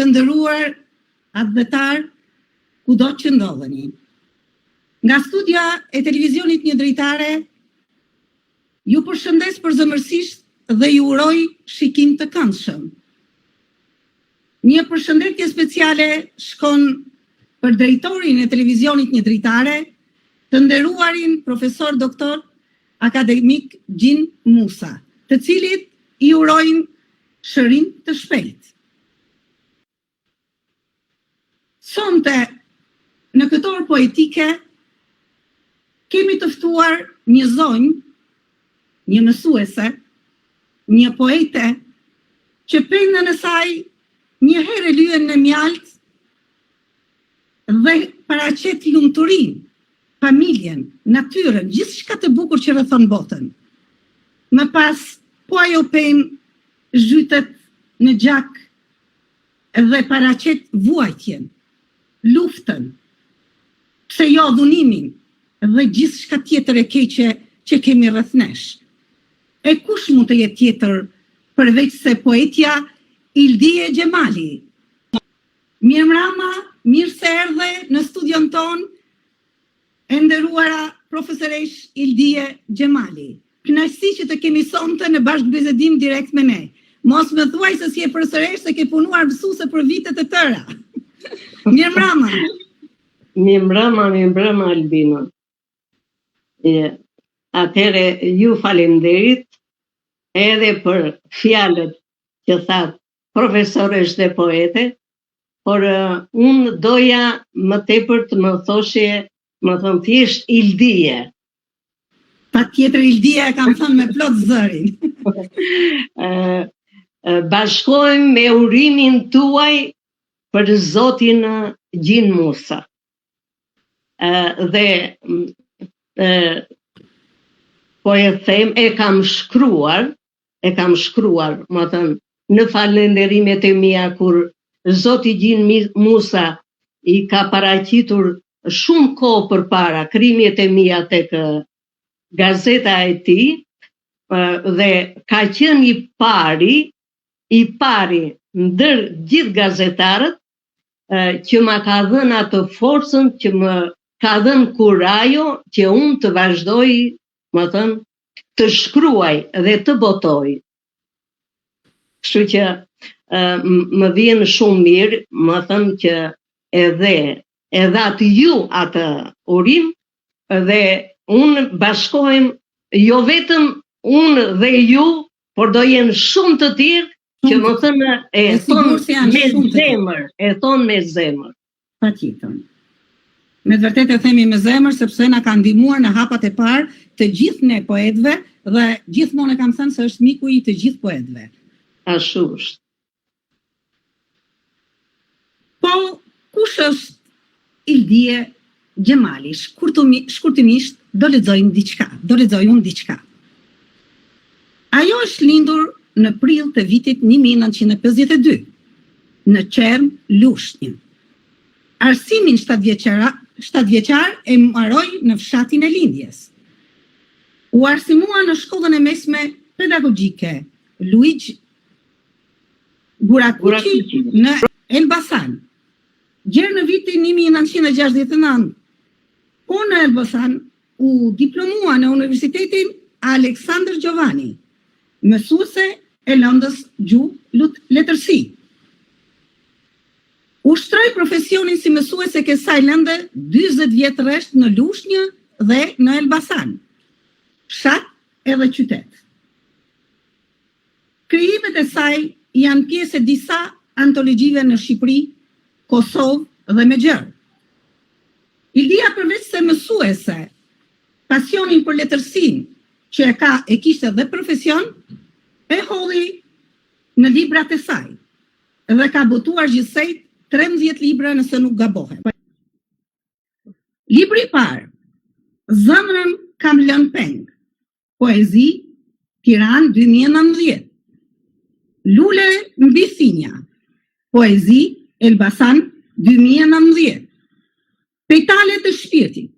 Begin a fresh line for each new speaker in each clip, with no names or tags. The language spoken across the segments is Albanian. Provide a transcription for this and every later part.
të nderuar advetar, kudo që ndodheni. Nga studia e televizionit Një Drejtare, ju përshëndes përzemërsisht dhe ju uroj shikim të këndshëm. Një përshëndetje speciale shkon për drejtorin e televizionit Një Drejtare, të nderuarin profesor doktor akademik Gjin Musa, të cilit i urojnë shërim të shpejt. Sonte, në këtë orë poetike, kemi të ftuar një zonjë, një mësuese, një poete, që pendën e saj një herë lyen në mjalt dhe paraqet lumturinë, familjen, natyrën, gjithçka të bukur që rrethon botën. Më pas, po ajo pemë zhytet në gjak dhe paraqet vuajtjen, luftën, pse jo dhunimin dhe gjithçka tjetër e keqe që kemi rreth nesh. E kush mund të jetë tjetër përveç se poetja Ildie Gjemali? Mirëmbrëma, mirë se erdhe në studion ton e nderuara profesoresh Ildie Gjemali. Kënaqësi që të kemi sonte në bashkëbisedim direkt me ne. Mos më thuaj se si e përsëresh se ke punuar mësuese për vite të tëra. Mirëmbrëma.
Mirëmbrëma Albina. Atëre ju faleminderit edhe për fjalët që thatë profesoresh dhe poete, por unë doja më tepër të më thoshe, më thënë thjesht Ildie.
Patjetër Ildie e kam thënë me plot zërin.
Bashkohem me urimin tuaj për zotin Gjin Musa. Dhe po e them, e kam shkruar, më thënë, në falënderimet e mia kur zoti Gjin Musa i ka paraqitur shumë kohë përpara krimjet e mia tek gazeta e tij, dhe ka qenë i pari ndër gjithë gazetarët që ma ka dhënë atë forcën, që më ka dhënë kurajo që unë të vazhdoj, më thënë, të shkruaj dhe të botoj. Kështu që më vjen shumë mirë, më thënë që edhe atë ju atë urim, dhe unë bashkohem, jo vetëm unë dhe ju, por do jenë shumë të tjerë që më thënë e thonë me zemër.
Patjetër. Me të vërtetë e themi me zemër, sepse na ka ndihmuar në hapat e parë të gjithë ne poetëve dhe gjithmonë e kam thënë se është miku i të gjithë poetëve.
Ashtu është.
Po, kush është Ildie Gjemali? Shkurtimisht do lexoj unë diçka. Ajo është lindur në prill të vitit 1952, në Qerm, Lushnjë. Arsimin 7 vjeçar e mbaroi në fshatin e lindjes. U arsimua në shkollën e mesme pedagogjike Luigi Gurakuqi në Elbasan. Gjerë në vitin 1969, po në Elbasan u diplomua në Universitetin Aleksandr Gjovani, mësuese e lëndës gjuhë letërsi. Ushtroi profesionin si mësuese e kësaj lënde 40 vjet rresht në Lushnjë dhe në Elbasan, fshat edhe qytet. Krijimet e saj janë pjesë e disa antologjive në Shqipëri, Kosovë dhe Mexher. Ildia përveç se mësuese, pasionin për letërsinë që e kishte dhe profesion, e hodhi në librat e saj dhe ka botuar gjithsej 13 libra nëse nuk gabohem. Libri i parë, Zëmrën kam lënë peng, poezi, Tiranë 2019. Lule mbi thinja, poezi, Elbasan 2019. Petale të shpirtit,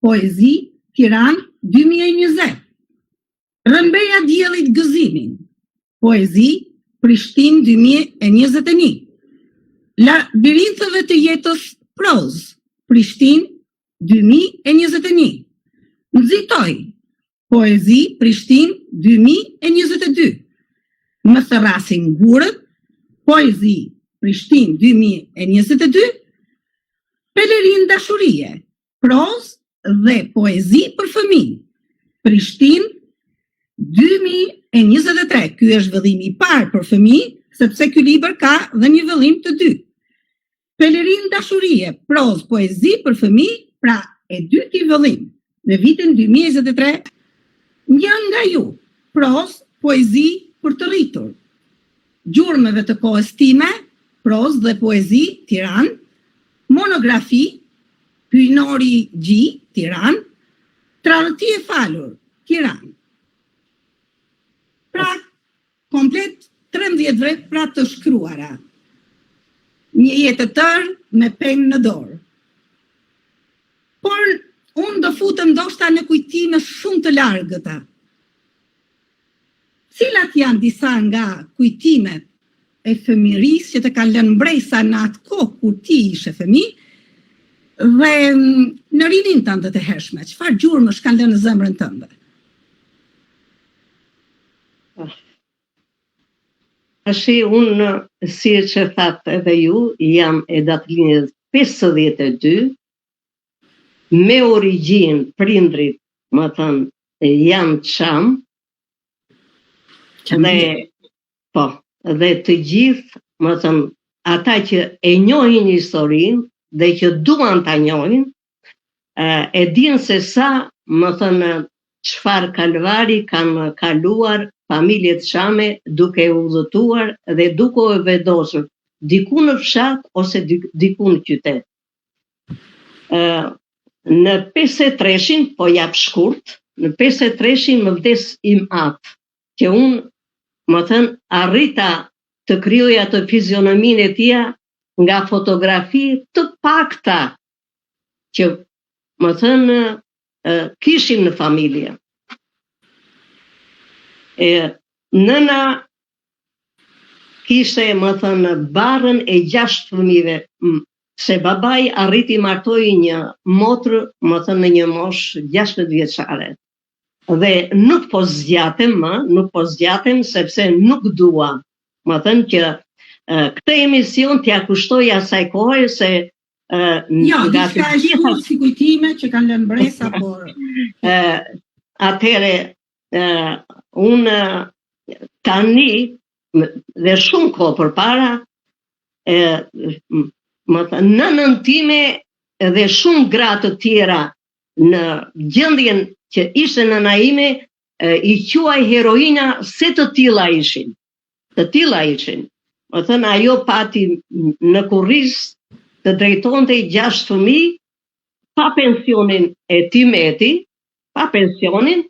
poezi, Tiranë 2020. Rëmbeja diellit gëzimin, poezi, Prishtinë 2021. Labirintëve të jetës Proz, Prishtinë, 2021. Nxitoj, Poezi, Prishtinë, 2022. Më thërrasin gurët, Poezi, Prishtinë, 2022. Pelerin dashurie, Proz dhe poezi për fëmijë, Prishtinë, 2023. Ky është vëllimi i parë për fëmijë, sepse ky libër ka dhe një vëllim të dytë. Pelerin dashurie, proz, poezi për fëmijë, pra e dyti vëllim, në vitin 2023, një nga ju, proz, poezi për të rritur. Gjurmëve të kohës time, proz dhe poezi, Tiranë, monografi, Hyjnori Gji, Tiranë, Tradhti e falur, Tiranë. Pra, komplet 13 vjet pra të shkruara. Një jetë të tërë me penë në dorë. Por unë do futem ndoshta në kujtime shumë të largëta. Cilat janë disa nga kujtimet e fëmirisë që të kanë lënë mbresa në atë kohë kur ti ishe fëmijë dhe në rinin tënde të hershme, çfarë gjurmësh kanë lënë në zemrën tënde?
Ashi, unë, si që thatë edhe ju, jam e datëlinjës 52, me origjinë prindrit, më thënë, janë Çam, dhe të gjithë, më thënë, ata që e njohin historinë dhe që duan ta njohin, e dinë se sa, më thënë, çfarë kalvari kanë kaluar familjet Çame duke udhëtuar dhe duke u vendosur diku në fshat ose diku në qytet. Në 53-shin, po jap shkurt, në 53-shin më vdes im atë, që unë, më thënë, arrita të krijoja të fizionominë e tia nga fotografi të pakta që, më thënë, kishim në familje. Nëna kishte, më thënë, barën e 6 fëmijëve, se babai arriti martoi një motër, më thënë, në një moshë 16 vjeçare. Dhe nuk po zgjatem sepse nuk dua, më thënë, që këtë emision t'ja kushtoj asaj kohe se
diçka e shkurt si kujtime që kanë lënë mbresa, por
atëre unë tani dhe shumë kohë përpara, nënën time dhe shumë gra të tjera në gjendjen që ishte nëna ime, i quaj heroina se të tilla ishin. Më thënë, ajo pati në Kurris të drejtonte 6 fëmijë pa pensionin e timeti, pa pensionin,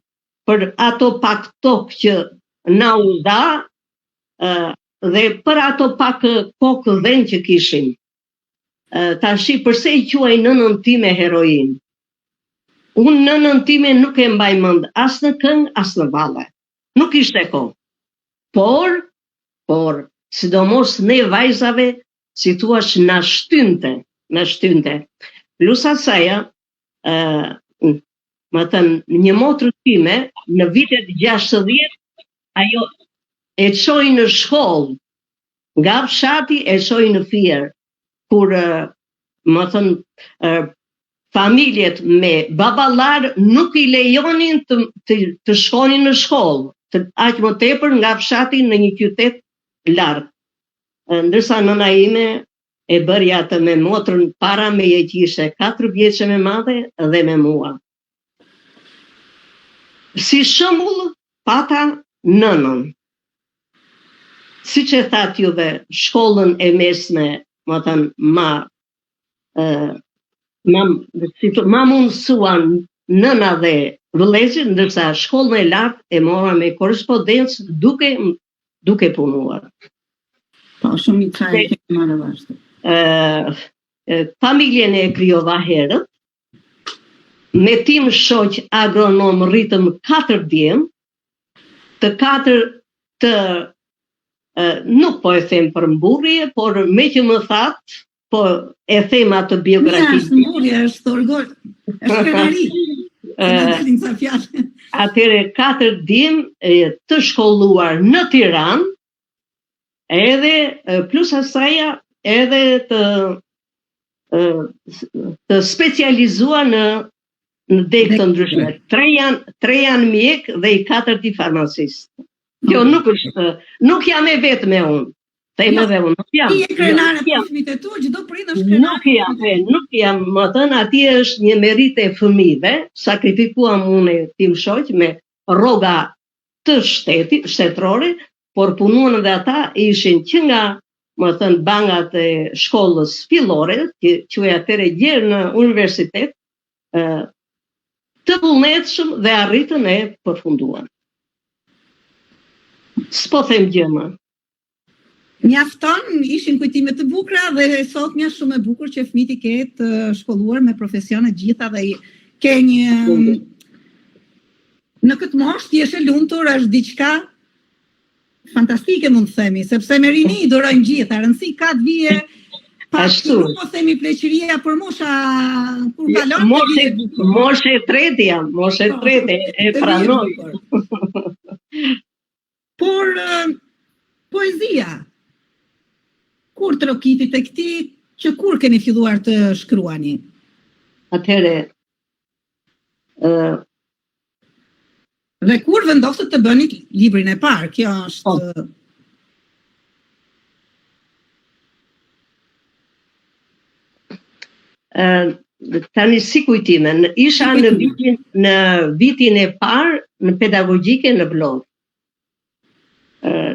për ato pak tokë që na u dha dhe për ato pak kokë dhënë që kishim. Tashi, përse i quaj nënën time heroin? Unë nënën time nuk e mbaj mend as në këngë, as në valle. Nuk ishte kohë. Por, sidomos ne vajzave, si thuaç, na shtynte. Plus asaja, më thënë, një motrë time, në vitet 60, ajo e çoi në shkollë, nga fshati e çoi në Fier, kur, më thënë, familjet me baballar nuk i lejonin të shkonin në shkollë, aq më tepër nga fshati në një qytet larg. Ndërsa nëna ime e bëri atë me motrën para meje që ishte 4 vjeçe më madhe dhe me mua. Si shembull, pata nënën. Siç e thatë juve, shkollën e mesme, më thënë, ma mundësuan nëna dhe vëllezërit, ndërsa shkollën e lartë e mora me korrespondencë duke punuar.
Po, shumë i çaj e ke marrë vashtë.
Familjen e krijova herët, me tim shoq agronom rritëm 4 djem, të 4 të nuk po e them për mburrje, por me që më thatë, po e them atë biografi.
Është mburrje, është orgoj, është krenari.
Atëre 4 dim të shkolluar në Tiranë, edhe plus asaja edhe të specializuar në degë të ndryshme. 3 janë mjek dhe i 4 i farmacist. Kjo nuk jam e vetë me unë. Them edhe unë, nuk jam.
Ti e krenare për fëmijët e tu, çdo prind është krenare.
Nuk jam, më thënë, ati është një merit e fëmijëve, sakrifikuam unë tim shoq me rroga të shtetërore, por punuan dhe ata ishin që nga, më thënë, bangat e shkollës fillore, që e atëre gjerë në universitet, të vullnetshëm dhe arritën e përfunduan. S'po them gjë më.
Mjafton, ishin kujtime të bukura dhe sot më shumë e bukur që fëmijët i ketë shkolluar me profesione gjitha dhe ke një në këtë moshë ti je lumtur, është diçka fantastike mund të themi, sepse me rini i durojmë gjitha, rëndësi ka të vije
ashtu.
Nuk po themi pleqëria për mosha kur kalon.
Moshe e tretë jam, moshe e tretë e pranoj.
Por poezia, kur trokitit e këti, që kur keni filluar të shkruani?
Atëre,
dhe kur vendosët të bëni librin e parë, kjo është...
Tani si kujtime, isha në vitin e parë në pedagogjike në Vlorë.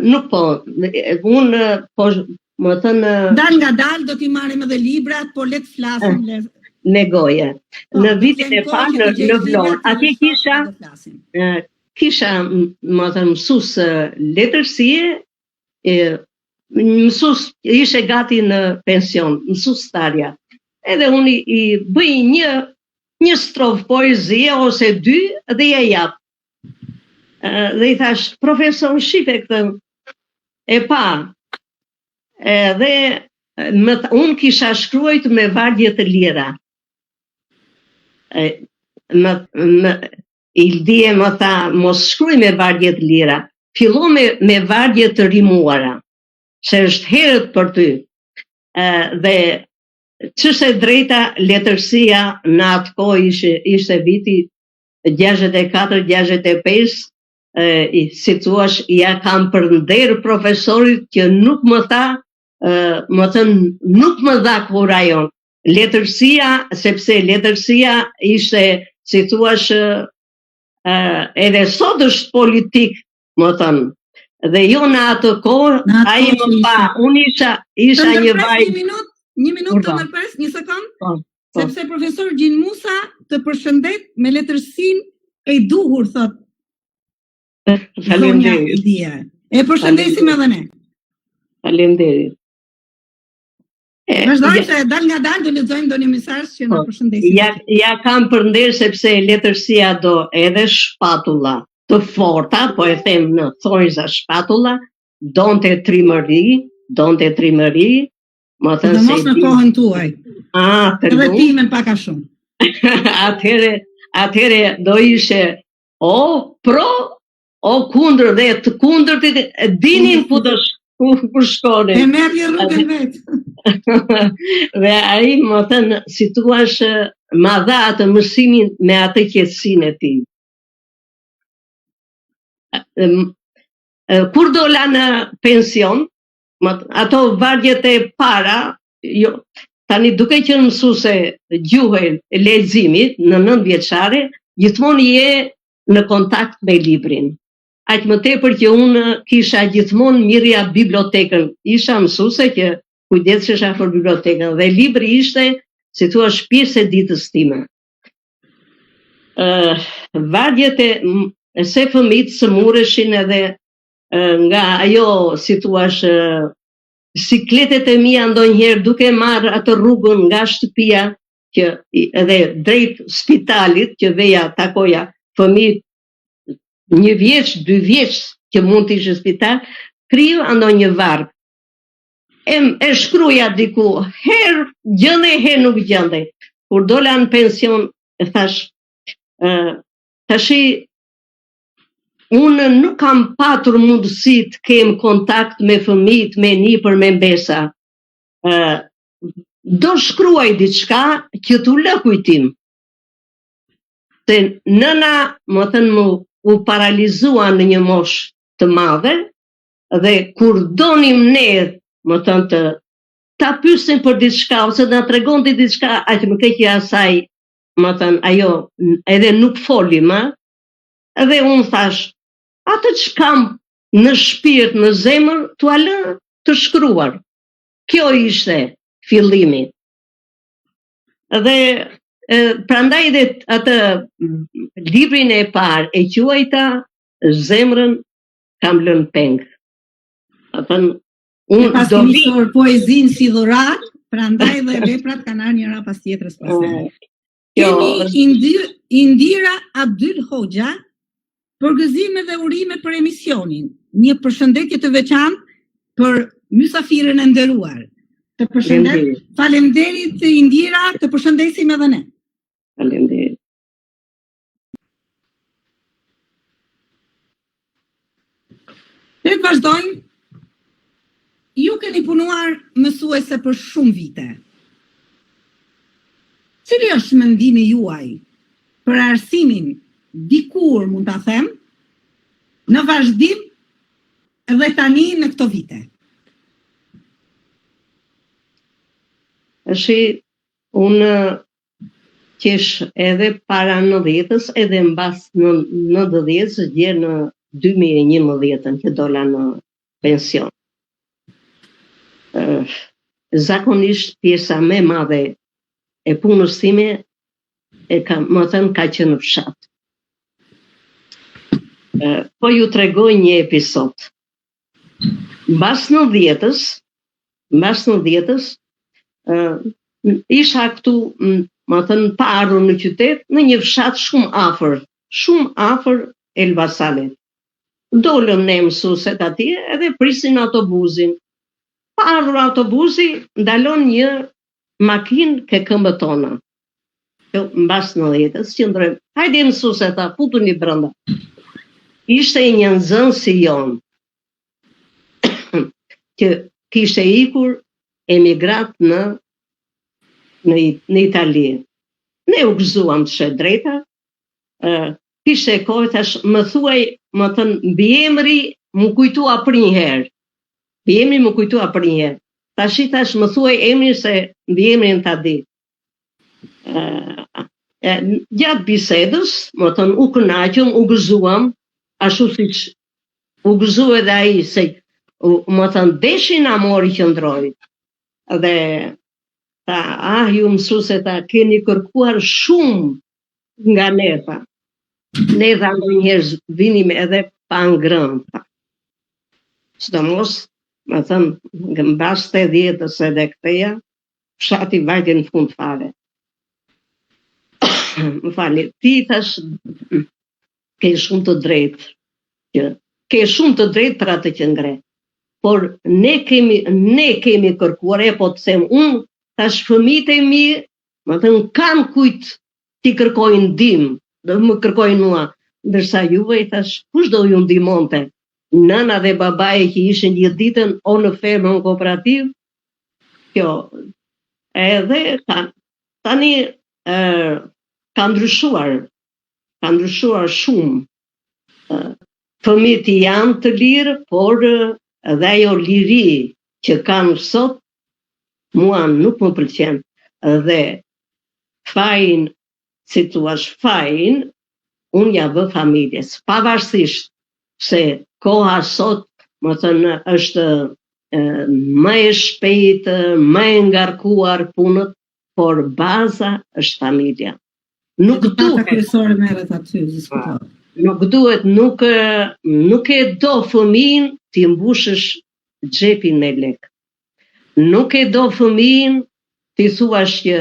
Nuk po, unë po më thënë...
Dal nga dal do t'i marrim edhe librat, por le të flasim.
Me goje. Në vitin e parë në Vlorë, atje kisha më thënë mësus letërsie, mësus ishe gati në pension, mësus starja. Edhe unë i bëj një strofë poezie ose 2 dhe ja jap. Dhe i thash, profesor, shife këtë, e pa. Dhe unë kisha shkruajt me vargje të lira. Ildie më tha, mos shkruaj me vargje të lira, fillo me vargje të rimuara, se është herët për ty. Dhe ç'është e drejta, letërsia në atë kohë ishte viti 64-65, si thuash, ja kam përnder profesorit që nuk më tha, më thënë, nuk më dha kurajon. Letërsia, sepse letërsia ishte, si thuash, edhe sot është politik, më thënë. Dhe jo në atë kohë, ai më pa, unë isha një vaj.
Një minutë të ndërpres, një sekond, sepse profesor Gjin Musa të përshëndet me letërsin e duhur, thot.
Faleminderit.
E përshëndesim edhe ne.
Faleminderit.
Vazhdojmë se dal nga dal do lexojmë ndonjë mesazh që na përshëndesin.
Ja kam përnder sepse letërsia do edhe shpatulla të forta, po e them në thonjza shpatulla, donte trimëri, më thënë se...
Dhe mos në kohën tuaj. Edhe timen paka shumë.
Atëhere do ishe o pro, o kundër dhe të kundërtit dinin ku do shkone.
E merrje rrugën vetë.
Dhe ai më thënë, si thuash, ma dha atë mësimin me atë qetësinë e tij. Kur dola në pension, ato vargjet e para, tani duke qenë mësuese gjuhë e leximit në 9 vjeçare, gjithmonë je në kontakt me librin. Aq më tepër që unë kisha gjithmonë mirja bibliotekën. Isha mësuese që kujdesesha për bibliotekën dhe libri ishte, si thua, pjesë e ditës time. Vargjet e se fëmijët sëmureshin edhe nga ajo, si thua, sikletet e mia ndonjëherë duke marrë atë rrugën nga shtëpia që edhe drejt spitalit që veja takoja fëmijë 1 vjeç, 2 vjeç që mund të ishin në spital, kriju ndonjë varg. E shkruja diku, herë gjëndej, herë nuk gjëndej. Kur dola në pension, e thash, tashi, unë nuk kam patur mundësi të kem kontakt me fëmijët, me nipër, me mbesa. Do shkruaj diçka që t'u lë kujtim. Se nëna, më thënë, u paralizua në një moshë të madhe, dhe kur donim ne, më thënë, ta pyesim për diçka, ose na tregonte diçka, aq më keq asaj, më thënë, ajo edhe nuk folim, edhe unë thash, atë që kam në shpirt, në zemër, t'ua lë të shkruar. Kjo ishte fillimi. Dhe prandaj dhe atë librin e parë e quajta Zemrën kam lënë peng.
Unë pas kemi nisur poezinë si dhurat, prandaj dhe veprat kanë ardhur njëra pas tjetrës pastaj. Kemi Indira Abdyl Hoxha, për gëzime dhe urime për emisionin. Një përshëndetje të veçantë për mysafirën e nderuar. Të përshëndet, faleminderit Indira, të përshëndesim edhe ne.
Faleminderit.
Ne vazhdojmë. Ju keni punuar mësuese për shumë vite. Cili është mendimi juaj për arsimin dikur, mund ta them, në vazhdim dhe tani në këto vite?
Unë qesh edhe para 90-s, edhe mbas 90-s, dje në 2011 që dola në pension. Zakonisht pjesa më e madhe e punës time më thënë ka qenë në fshat. Po ju tregoj një episod. Mbas 90-s, isha këtu, më thënë, pa ardhur në qytet, në një fshat shumë afër Elbasanit. Dolëm ne mësueset atje edhe prisin autobusin. Pa ardhur autobusi, ndalon një makinë ke këmbët tona. Mbas 90-s, qëndrojmë, hajde mësueset, futuni brenda. Ishte një nxënës i jon, që kishte ikur emigrat në Itali. Ne u gëzuam të shë drejta, kishte kohë, thash, më thuaj, më thënë, mbiemri më kujtua për një herë. Mbiemri më kujtua për një herë. Tash më thuaj emrin se mbiemrin ta di. Gjatë bisedës, më thënë, u kënaqëm, u gëzuam, ashtu siç u gëzu edhe ai, se më thënë, deshin a mori qëndroj. Dhe tha, ju mësuese, keni kërkuar shumë nga ne, tha. Ne dha ndonjëherë vinim edhe pa ngrënë. Sidomos, më thënë, nga mbas 80-s edhe këteja, fshati vajte në fund fare. Më fali, ti thash, ke shumë të drejtë, ke shumë të drejtë për atë që ngre. Por ne kemi kërkuar, po të them unë, tash fëmijët e mi, më thënë, kanë kujt ti kërkojnë ndihmë, dhe më kërkojnë mua, ndërsa juve i thash, kush do ju ndihmonte? Nëna dhe babai që ishin gjithë ditën o në fermë o në kooperativ, kjo, edhe tani ka ndryshuar shumë. Fëmijët janë të lirë, por edhe ajo liri që kanë sot, mua nuk më pëlqen. Dhe fajin, si thua fajin, unë ja vë familjes. Pavarësisht se koha sot, më thënë, është më e shpejtë, më e ngarkuar punët, por baza është familja. Nuk duhet, nuk e do fëmin t'i mbushësh xhepin me lek. Nuk e do fëmin t'i thuash që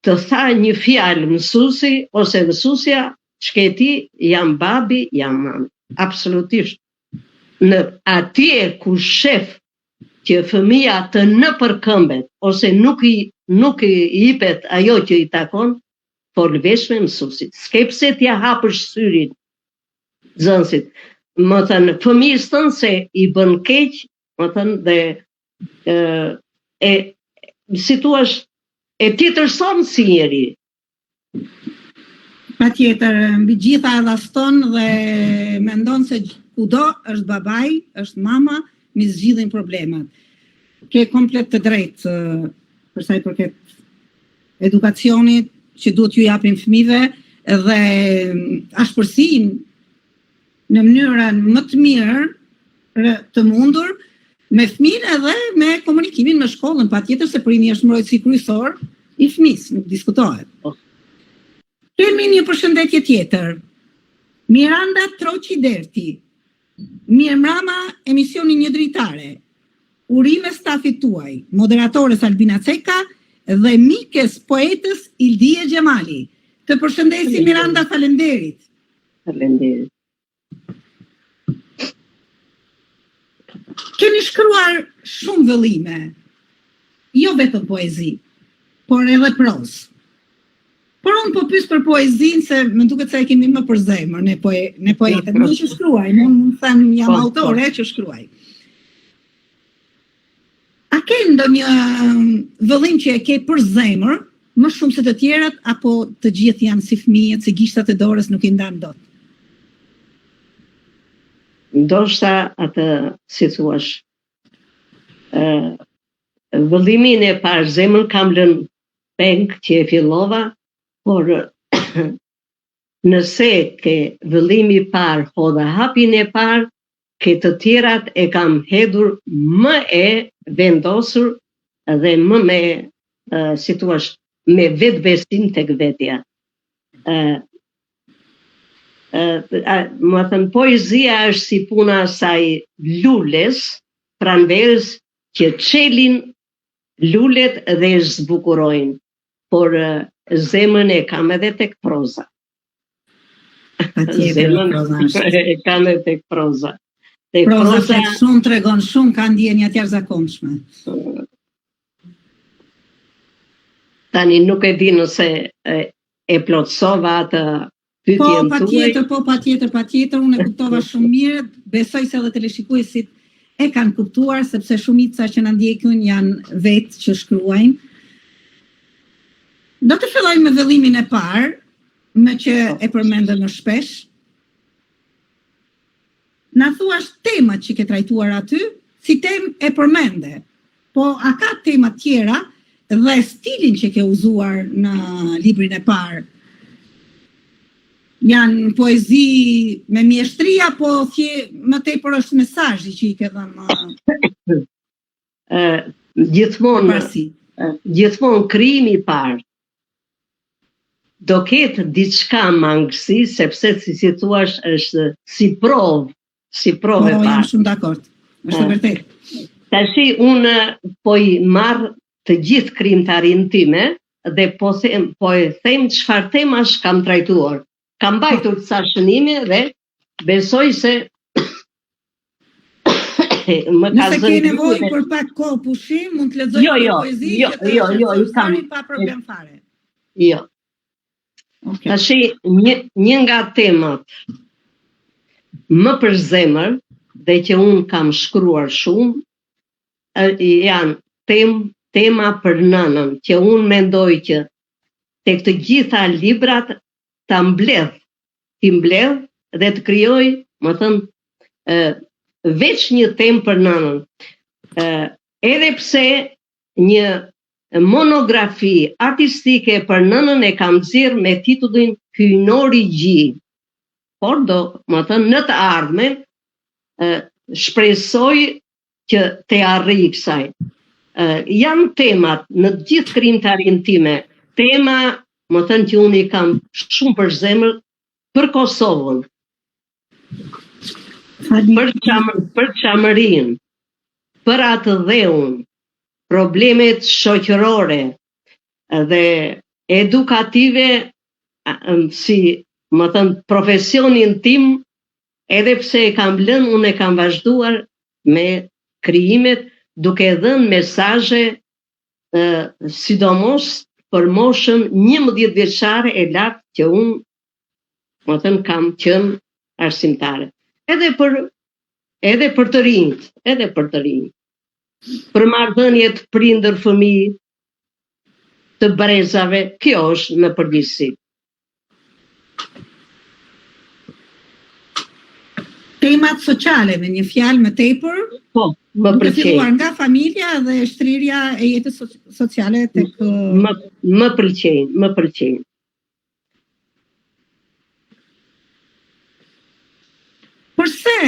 të tha një fjalë mësuesi ose mësuesja, shketi jam babi, jam mami. Absolutisht. në atje ku shef që fëmia të nëpërkëmbet ose nuk i jepet ajo që i takon, por vesh me mësuesit. S'ke pse t'ja hapësh syrin nxënësit. Më thënë, fëmijës tënë se i bën keq, më thënë, dhe si thua, e tjetërson si njeri.
Patjetër, mbi gjitha e dhaston dhe mendon se kudo është babai, është mama, mi zgjidhin problemet. Ke komplet të drejtë për sa i përket edukacionit që duhet ju japin fëmijëve dhe ashpërsinë në mënyrën më të mirë të mundur me fëmijën edhe me komunikimin me shkollën, patjetër se prindi është mbrojtësi kryesor i fëmijës, nuk diskutohet. Kemi një përshëndetje tjetër. Miranda Troqi Derti. Mirëmbrëma emisioni Një Dritare. Urime stafit tuaj, moderatores Albina Ceka dhe mikes poetës Ildie Gjemali. Të përshëndesi Miranda, falenderit.
Falenderit.
Keni shkruar shumë vëllime, jo vetëm poezi, por edhe prozë. Por unë po pyes për poezinë se më duket se e kemi më për zemër ne poetët. Më që shkruaj, mund të them jam autore që shkruaj. A ke ndonjë vëllim që e ke për zemër, më shumë se të tjerat, apo të gjithë janë si fëmijët, si gishtat e dorës nuk i ndan dot?
Ndoshta atë, si thuash, vëllimin e parë, zemër kam lënë peng që e fillova, por nëse ke vëllimi parë, hodha hapin e parë, ke të tjerat e kam hedhur më e vendosur dhe më me, si thuash, me vetbesim tek vetja. Më thënë, poezia është si puna saj lules, pranverës që çelin lulet dhe zbukurojnë, por zemrën e kam edhe tek proza. Zemrën e kam edhe tek proza.
Proza tek shumë tregon shumë, ka ndjenja të jashtëzakonshme.
Tani nuk e di nëse e plotsova atë pyetjen tuaj.
Patjetër, unë e kuptova shumë mirë, besoj se edhe teleshikuesit e kanë kuptuar, sepse shumica që na ndjekin janë vetë që shkruajnë. Do të fillojmë me vëllimin e parë, me që e përmendëm më shpesh. Na thuash temat që ke trajtuar aty, si temë e përmende, po a ka tema tjera dhe stilin që ke uzuar në librin e parë? Janë poezi me mjeshtri apo më tepër është mesazhi që i ke dhënë?
Gjithmonë krijimi i parë do ketë diçka mangësi, sepse si thuash është si provë e parë.
Jam shumë dakord, është vërtet.
Tashi unë po i marr të gjithë krijimtarinë time dhe po e them çfarë temash kam trajtuar. Kam mbajtur disa shënime dhe besoj se më ka
nëse ke nevojë për pak kohë pushim, mund të lexoj poezi që të pa problem fare.
Jo. Okay. Tashi, një nga temat më për zemër dhe që unë kam shkruar shumë, janë tema për nënën, që unë mendoj që tek të gjitha librat ta mbledh dhe të krijoj, më thënë, veç një temë për nënën. Edhe pse një monografi artistike për nënën e kam nxjerrë me titullin Hyjnori Gji. Por më thënë, në të ardhmen shpresoj që të arrij kësaj. Janë temat në gjithë krijimtarinë time, tema, më thënë që unë i kam shumë për zemër për Kosovën, për çamërinë, për atë dheun, problemet shoqërore dhe edukative, si më thënë profesionin tim edhe pse e kam lënë, unë e kam vazhduar me krijimet, duke dhënë mesazhe, sidomos për moshën 11 vjeçare e lartë që unë, më thënë, kam qenë arsimtare. Edhe për të rinjt, për marrëdhënie të prindër fëmijë, të brezave, kjo është në përgjithësi.
Temat sociale, me një fjalë më tepër,
Po, më
duke
pëlqej.
filluar nga familja dhe shtrirja e jetës sociale tek
Më pëlqejnë.
Përse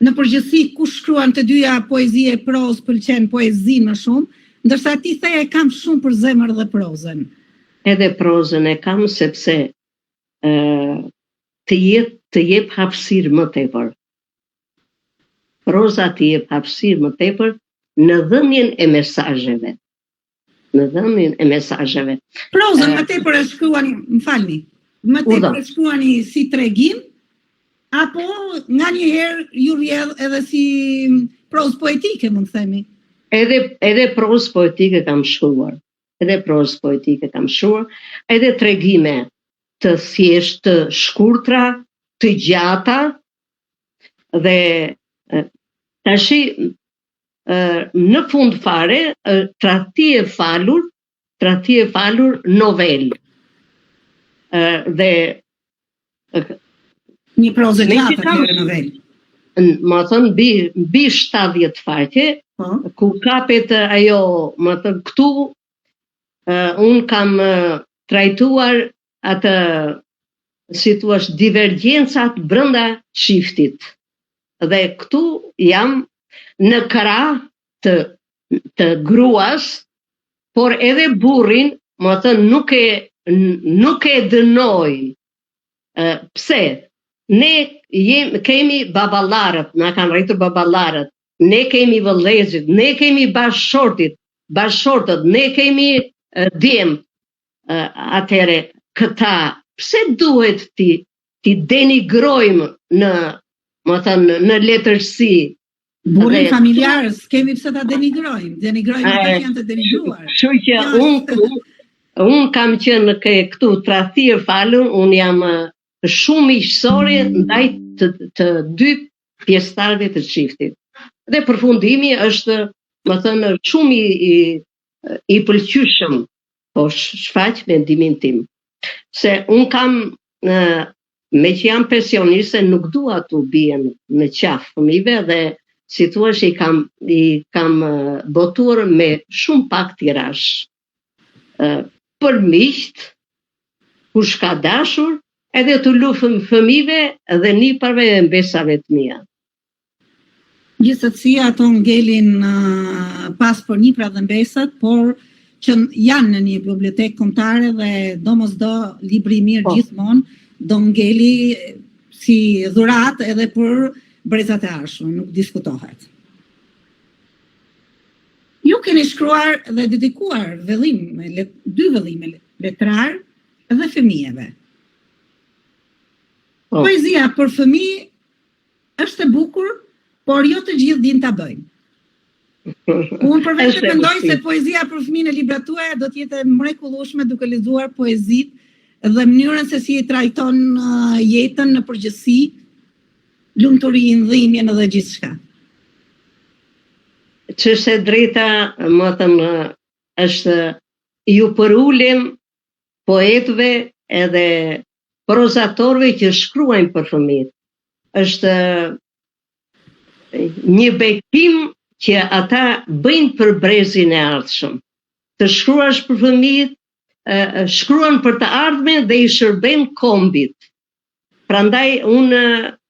në përgjithësi kush shkruan të dyja poezi e prozë pëlqen poezi më shumë, ndërsa ti the e kam shumë për zemër dhe prozën.
Edhe prozën e kam sepse të jep hapësirë më tepër. Proza të jep hapësirë më tepër në dhënien e mesazheve.
Prozën më tepër e shkruani, më falni, më tepër e shkruani si tregim, apo nga një herë ju rrjedh edhe si prozë poetike, mund të themi.
Edhe prozë poetike kam shkruar. Edhe tregime të thjesht, të shkurtra, të gjata, dhe tashi në fund fare tradhti e falur novel. Dhe
një prozë gjatë në novel.
Më thënë, mbi 70 faqe, ku kapet ajo, më thënë, këtu unë kam trajtuar atë, si thua, divergjencat brenda çiftit. Dhe këtu jam në krah të gruas, por edhe burrin, më thënë, nuk e dënoj. Pse? Ne kemi baballarët, na kanë rritur baballarët, ne kemi vëllezërit, ne kemi bashkëshortët, ne kemi djemt. Atëre këta, pse duhet ti denigrojmë në letërsi?
Burin familjarës, kemi pse ta denigrojmë ata që janë të denigruar.
Kështu që unë kam qenë këtu tradhtir falun, unë jam shumë miqësore ndaj të dy pjesëtarëve të çiftit. Dhe përfundimi është, më thënë, shumë i pëlqyeshëm, po shfaq mendimin tim. Se unë kam, me që jam pensioniste, nuk dua të bien në qafë fëmijëve, dhe si thua i kam botuar me shumë pak tirash. Për miqt, kush ka dashur, edhe të lufëm fëmijëve dhe niparve e mbesave të mia.
Gjithsesi ato ngelin pas për nipra dhe mbesat, por që janë në një bibliotekë kombëtare dhe domosdo libri i mirë gjithmonë do ngeli si dhuratë edhe për brezat e ardhshëm, nuk diskutohet. Ju keni shkruar dhe dedikuar dy vëllime letrar dhe fëmijëve. Poezia për fëmijë është e bukur, por jo të gjithë din ta bëjnë. Unë përveç që mendoj se poezia për fëmijën e librat tuaja do të jetë mrekullueshme duke lexuar poezitë dhe mënyrën se si e trajton jetën në përgjithësi, lumturinë, dhimbjen dhe gjithçka.
Ç'është e drejta, më thënë, është ju përulem poetëve edhe prozatorëve që shkruajnë për fëmijët. Është një bekim që ata bëjnë për brezin e ardhshëm. Të shkruash për fëmijët, shkruan për të ardhmen dhe i shërbejnë kombit. Prandaj unë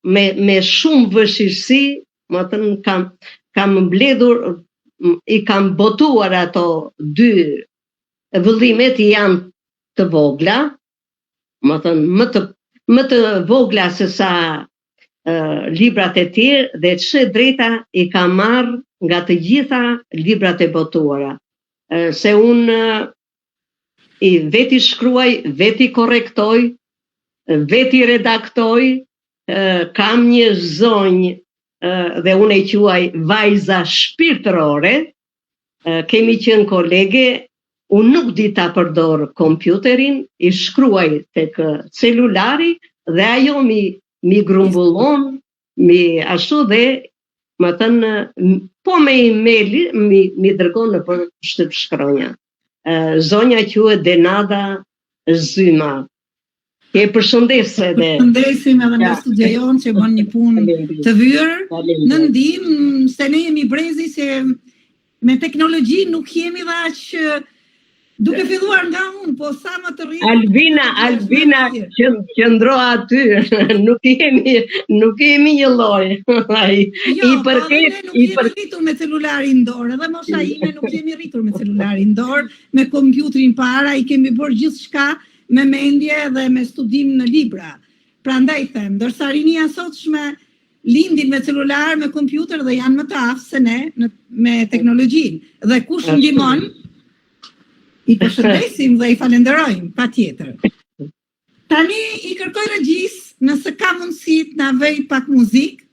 me shumë vështirësi, më thënë, kam mbledhur, i kam botuar ato dy vëllimet, janë të vogla, më thënë, më të vogla se sa librat e tjerë, dhe ç'e drejta i kam marrë nga të gjitha librat e botuara. Se unë veti shkruaj, veti korrektoj, veti redaktoj, kam një zonjë dhe unë e quaj vajza shpirtërore, kemi qenë kolege, unë nuk di ta përdor kompjuterin, i shkruaj tek celulari dhe ajo mi grumbullon, mi ashtu dhe më thënë, po me emaili mi dërgon në për shtyp shkronja. Zonja quhet Denada Zyma. E përshëndese dhe...
Përshëndesim edhe në studio jonë që bën një punë të vyrë, në ndihmë se ne jemi brezi se me teknologji nuk jemi dhe aq duke filluar nga unë, po sa më të rritë...
Albina qëndro aty, nuk jemi një lloj.
Jo, po ne nuk jemi rritur me celularin dorë, edhe mosha ime nuk jemi rritur me celularin dorë, me kompjuterin para, i kemi bërë gjithçka me mendje dhe me studim në libra. Prandaj them, ndërsa rinia sotshme lindin me celular, me kompjuter dhe janë më të aftë se ne me teknologjinë. Dhe kush ndihmon, i përshëndesim dhe i falenderojmë, patjetër. Tani i kërkoj regjis, nëse ka mundësi të na vej pak muzikë,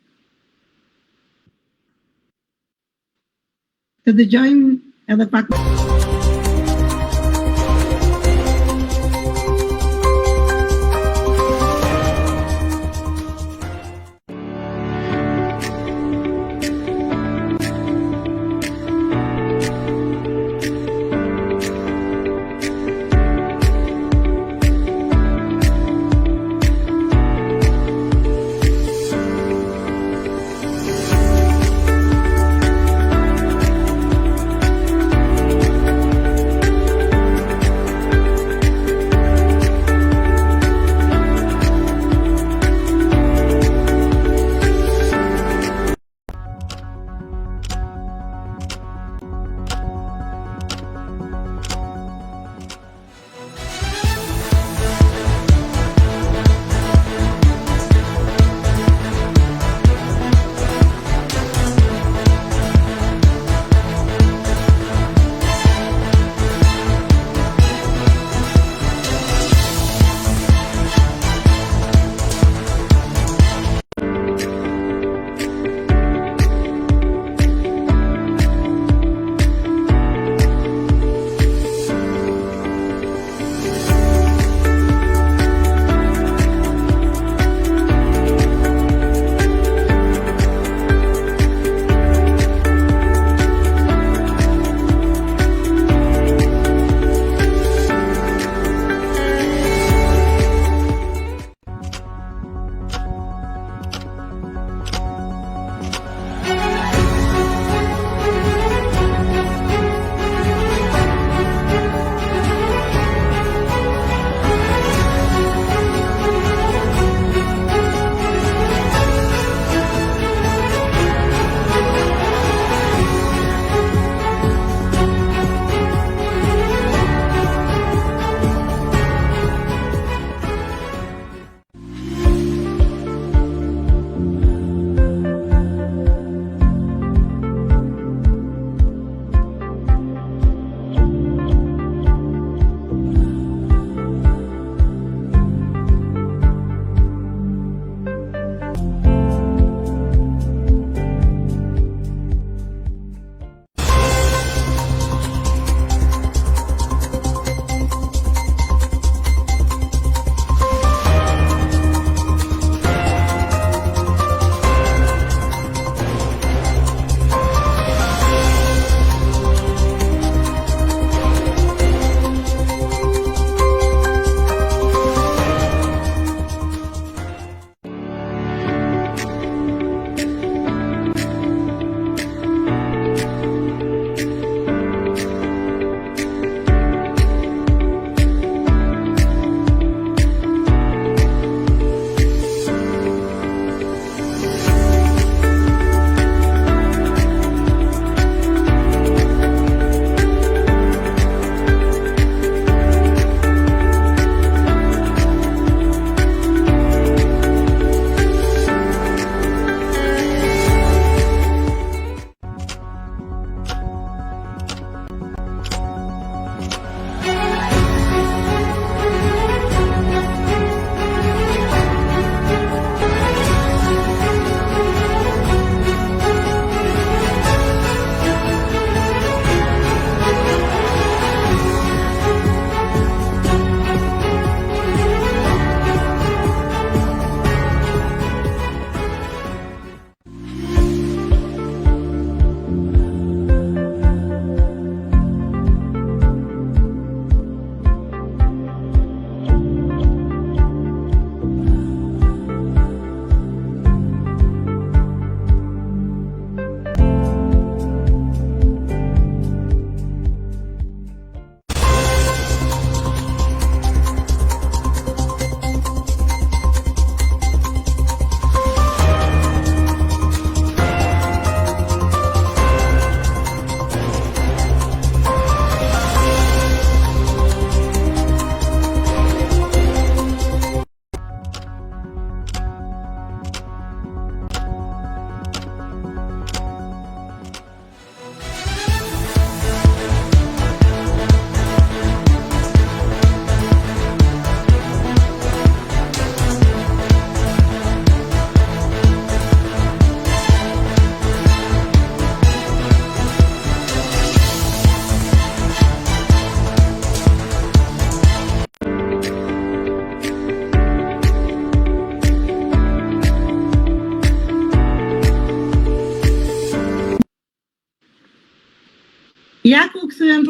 të dëgjojmë edhe pak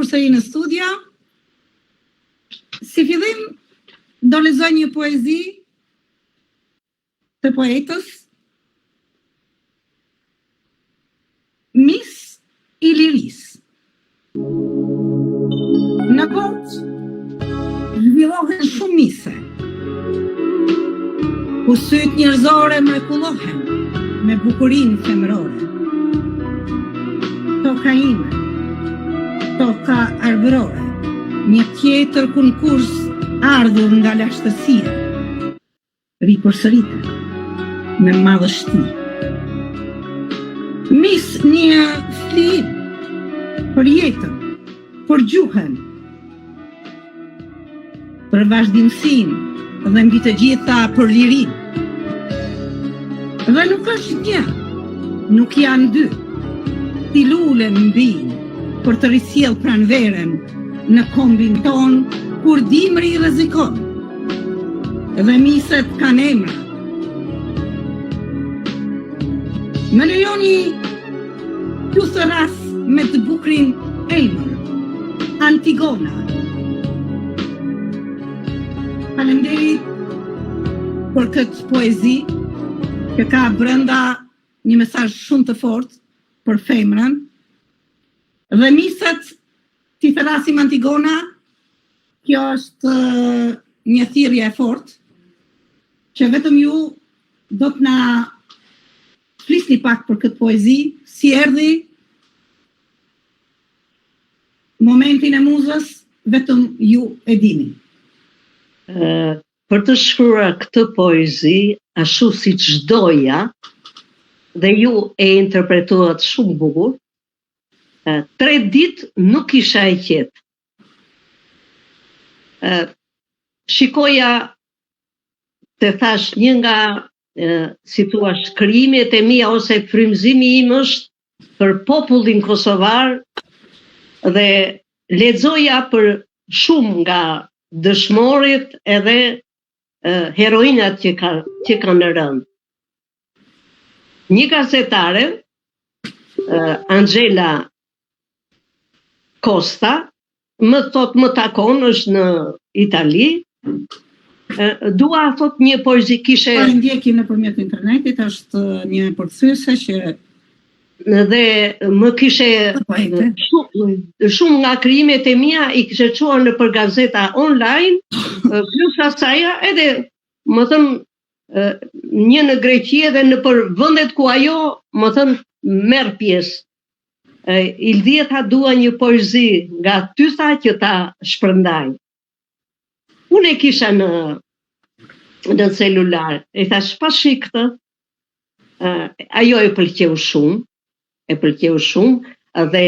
përsëri në studio. Si fillim, do lexoj një poezi të poetës Mis i Lirisë. Në botë zhvillohen shumë mise, ku sytë njerëzore mrekullohen me bukurinë femërore. Toka ime, toka arbërore, një tjetër konkurs ardhur nga lashtësia, ripërsëritet me madhështi. Mis një flim për jetën, për gjuhën, për vazhdimsinë dhe mbi të gjitha për lirinë. Dhe nuk është një, nuk janë dy, ti lule mbin për të risjell pranveren në kombin ton kur dimri rrezikon. Dhe miset kanë emra. Më lejoni t'ju thëras me të bukrin emër, Antigona. Faleminderit për këtë poezi që ka brenda një mesazh shumë të fortë për femrën. Dhe miset ti thërasim Antigona, kjo është një thirrje e fortë që vetëm ju do të na flisni pak për këtë poezi, si erdhi momentin e muzës, vetëm ju e dini.
Për të shkruar këtë poezi, ashtu si çdoja, dhe ju e interpretuat shumë bukur, 3 ditë nuk isha e qetë. Shikoja, të thash, një nga, si thua, shkrimet e mia ose frymëzimi im është për popullin kosovar dhe lexoja për shumë nga dëshmorit edhe heroinat që kanë rënë. Një gazetare, Angela Costa, më thot më takon, është në Itali, dua thot një poezi kishe...
Po ndjekim nëpërmjet internetit, është një përkthyese që
dhe më kishe shumë nga krijimet e mia i kishe çuar në për gazeta online, plus asaja edhe më thënë një në Greqi dhe në për vendet ku ajo më thënë merr pjesë. Ildhije tha dua një poezi nga ty tha që ta shpërndaj. Unë e kisha në celular, e thash pa shik këtë, ajo e pëlqeu shumë, dhe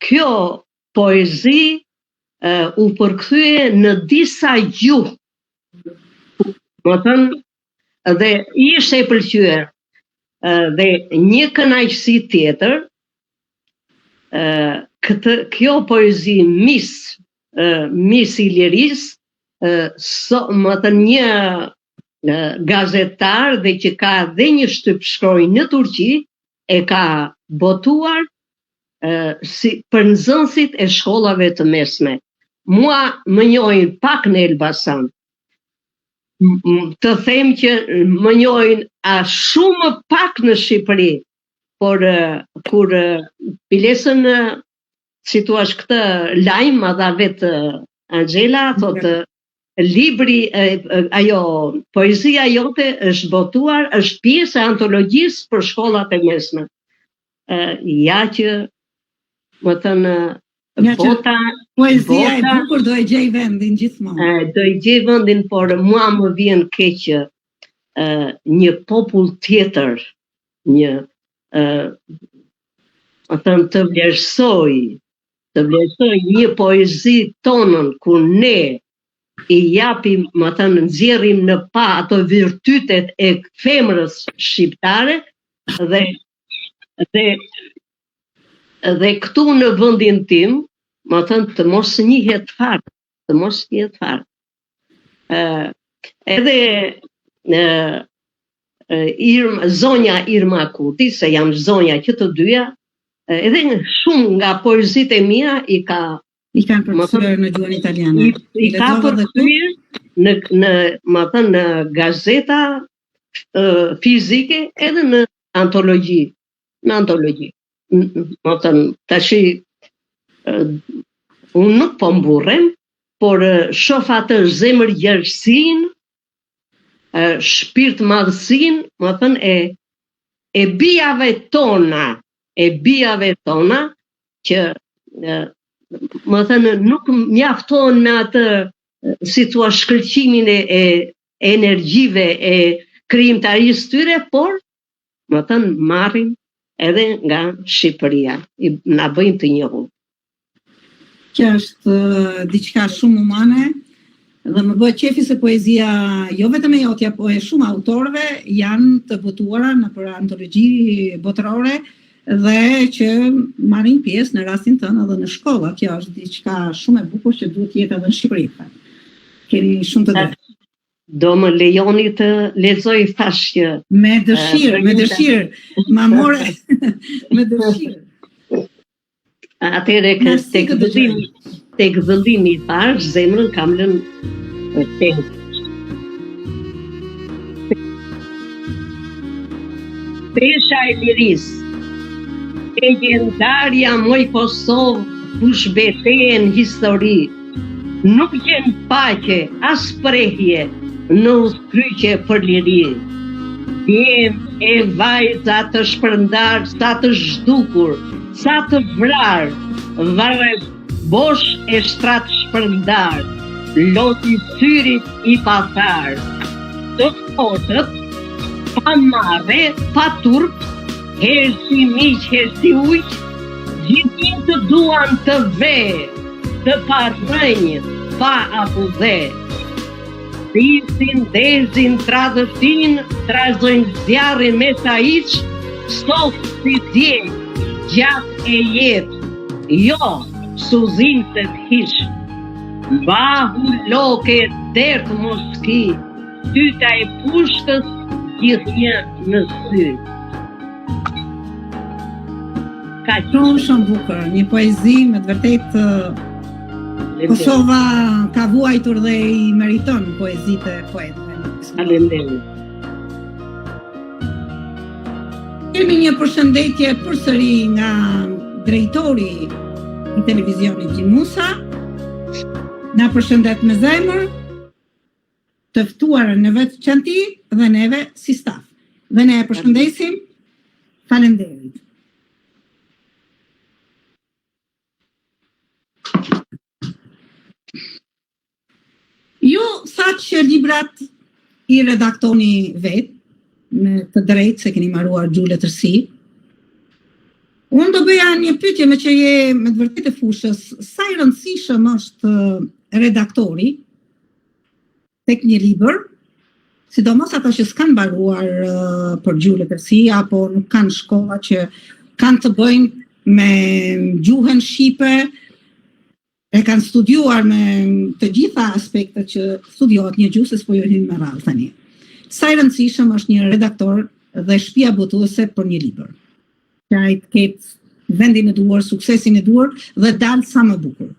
kjo poezi u përkthye në disa gjuhë. Më thënë, dhe ishte e pëlqyer. Dhe një kënaqësi tjetër, kjo poezi Mis i Lirisë, më thënë një gazetar dhe që ka dhe një shtyp shkroj në Turqi, e ka botuar për nxënësit e shkollave të mesme. Mua më njohin pak në Elbasan. Të them që më njohin shumë pak në Shqipëri, por kur pilesën, si thua këtë lajm, ma dha vetë Angela, thotë libri, ajo poezia jote është botuar, është pjesë e antologjisë për shkollat e mesme. Ja që, më thënë, bota...
Poezia e bukur do e gjej vendin gjithmonë.
Do e gjej vendin, por mua më vjen keq një popull tjetër, të vlerësoj një poezi tonën ku ne i japim, më thënë, nxjerrim në pa ato virtytet e femrës shqiptare dhe këtu në vendin tim, më thënë, të mos njihet fare. Edhe zonja Irma Kuti, se jam zonja që të dyja, edhe shumë nga poezit e mia i ka
I kanë përkthyer në gjuhën italiane.
I ka përkthyer në gazeta fizike edhe në antologji. Në antologji. Më thënë, tash unë nuk po mburrem, por shoh atë zemër gjerësinë, shpirt madhësinë, më thënë e bijave tona që më thënë nuk mjaftohen me atë si thua shkëlqimin e energjive e krijimtarisë tyre, por më thënë marrin edhe nga Shqipëria, na bëjnë të njohur.
Kjo është diçka shumë humane dhe më bëhet qefi se poezia jo vetëm e jotja, po e shumë autorëve janë të votuara nëpër antologji botërore dhe që marrin pjesë në rastin tënë edhe në shkolla. Kjo është diçka shumë e bukur që duhet jetë edhe në Shqipëri. Keni shumë të drejtë.
Do më lejoni të lexoj thash që
me dëshirë. Ma more me dëshirë.
Atëre që tek vëllimi I parë, zemrën kam lënë tek. Pesha e lirisë, legendaria moj Kosovë, kush betejen histori, nuk gjen paqe, as prehje, në uskryqe për liri. Djem e vajza të shpërndar, sa të zhdukur, sa të vrar, varet bosh e shtrat shpërndar, loti syrit I pathar. Të fotët, pa marre, pa turp, hersi miq, hersi ujq, gjithin të duan të ve, të pa rënjë, pa apudhe. Pisin, dezin, tradhëtin, trazojnë zjarrin me sa iq, sot si dje, gjatë e jetë, jo, suzin të t'hish. Bahu loke dertë moski, tyta e pushtës, gjithë një në sy. Ka
shumë bukur, një poezi me të vërtetë Kosova ka vuajtur dhe I meriton poezitë e poetëve.
Faleminderit.
Kemi një përshëndetje përsëri nga drejtori I televizionit Gjimusa. Na përshëndet me zemër, të ftuarën në veçanti dhe neve si staf. Dhe ne e përshëndesim. Faleminderit. Ju thatë që librat I redaktoni vetë, me të drejtë se keni marruar gjuhë letërsi. Unë do bëja një pyetje me që je me të vërtetë e fushës, sa I rëndësishëm është redaktori tek një libër, sidomos ata që s'kanë mbaruar për gjuhë letërsi apo nuk kanë shkolla që kanë të bëjnë me gjuhën shqipe, e kanë studiuar me të gjitha aspektet që studiohet një gjuhë, se s'po jo hyn me radhë tani. Sa I rëndësishëm është një redaktor dhe shtëpia botuese për një libër. Që ai të ketë vendin e duhur, suksesin e duhur dhe dalë sa më bukur.